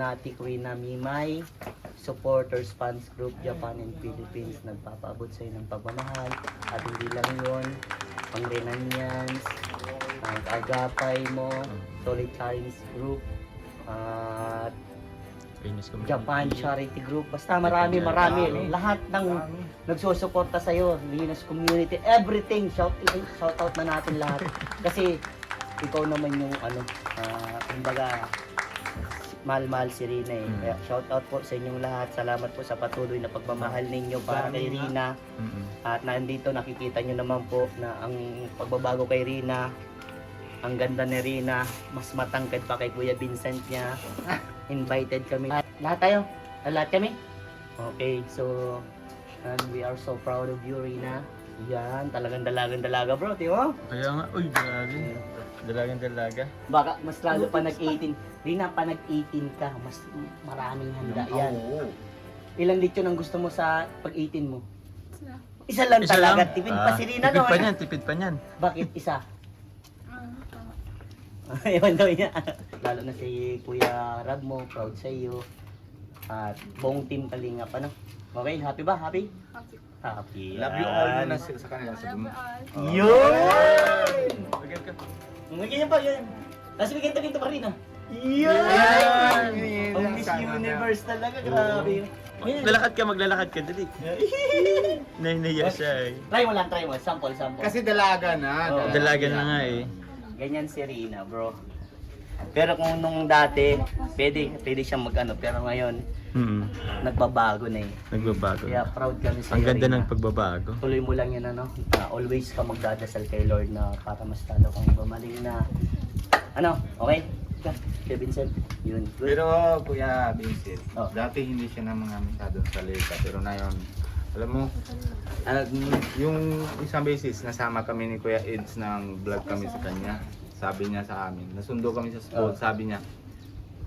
Nati Rina Mimay, supporters, fans group, Japan and Philippines, nagpapaabot sa ng pagmamahal. At hindi lang yun, ang Renanians, ang Agapay mo, Solid Chinese Group, at Japan Charity Group. Basta marami. Lahat ng nagsusuporta sa'yo, Venus Community, everything, shout out na natin lahat. Kasi ikaw naman yung kumbaga, mahal si Rina eh. Kaya shout out po sa inyong lahat. Salamat po sa patuloy na pagmamahal ninyo para kay Rina. At nandito nakikita nyo naman po na ang pagbabago kay Rina, ang ganda ni Rina, mas matangkad pa kay Kuya Vincent niya. Invited kami. Lahat tayo? Lahat kami? Okay, so and we are so proud of you, Rina. Yan, talagang dalaga bro, di ba? Kaya nga, uy, grabe. Dalaga. Baka mas lalo pa nag-18. Rina, pa nag-18 ka, mas maraming handa yan. Ilang lechon ang gusto mo sa pag-18 mo? Isa lang Isa talaga. lang? Tipid pa si Rina, tipid no? pa niyan, tipid pa niyan. Bakit isa? Ewan daw niya. Lalo na si Kuya Rab mo, proud sa iyo. At buong team Kalingap, ano? Okay, happy ba? Happy? Happy. Love you all muna sa kanila. Yun! Bigyan ka. Ganyan pa, yan. Tapos bigyan pa rin, ah. Yun! Ang Miss Universe talaga, grabe. Maglalakad ka, dali. Nainaya siya eh. Try mo lang, sample. Kasi dalaga na. Oo. Dalaga na nga eh. Ganyan si Rina, bro. Pero kung nung dati, pwede siyang mag-ano, pero ngayon, nagbabago na eh. Nagbabago. Kaya proud kami sa Ang ganda Rina. ng pagbabago. Tuloy mo lang yan, ano. Always ka magdadasal kay Lord na para mas talo kang gumaling na. Ano, okay? Kuya Vincent, yun. Good. Pero Kuya Vincent, Oh. dati hindi siya na mga masyadong salita. Pero ngayon, alam mo, yung isang beses nasama kami ni Kuya Eds ng vlog kami sa kanya. Sabi niya sa amin, nasundo kami sa school, sabi niya,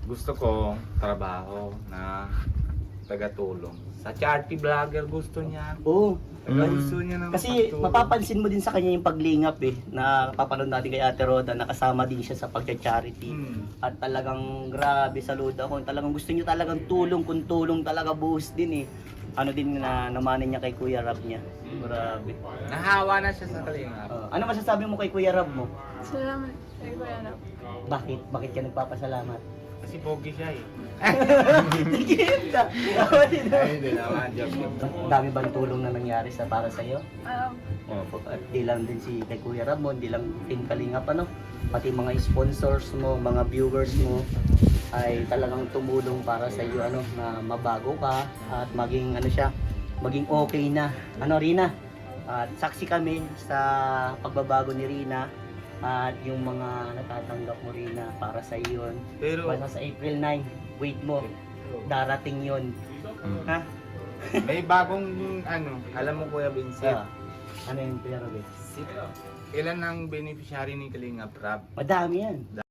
gusto ko trabaho na taga-tulong. Sa charity vlogger gusto niya. Oo. Gusto niya na Kasi makatulong. mapapansin mo din sa kanya yung paglingap eh, na papanood natin kay Ate Roda, nakasama din siya sa pagcha-charity. At talagang grabe, saludo ako. Talagang gusto niyo talagang tulong, kung tulong talaga buhos din eh. Ano din na namanin niya kay Kuya Rab niya. Grabe. Nahawa na siya sa kalingap. Ano masasabi mo kay Kuya Rab mo? Salamat kay Kuya Rab. Bakit? Bakit ka nagpapasalamat? Kasi pogi siya eh. Ganda! Ay, hindi naman. Joke. Dami bang tulong na nangyari para sa iyo? Um, At di lang din si kay Kuya Rab mo, di lang Team Kalingap, ano? Pati mga sponsors mo, mga viewers mo ay talagang tumulong para sa iyo, ano, na mabago ka at maging maging okay na. Ano, Rina? At saksi kami sa pagbabago ni Rina at yung mga natatanggap mo, Rina, para sa iyo yun. Pero, Basta sa April 9, wait mo, darating yun. Ha? may bagong alam mo Kuya Vincent, Ano yung Kuya Rab? ilan ang beneficiary ni Kalingap Rab? Madami yan.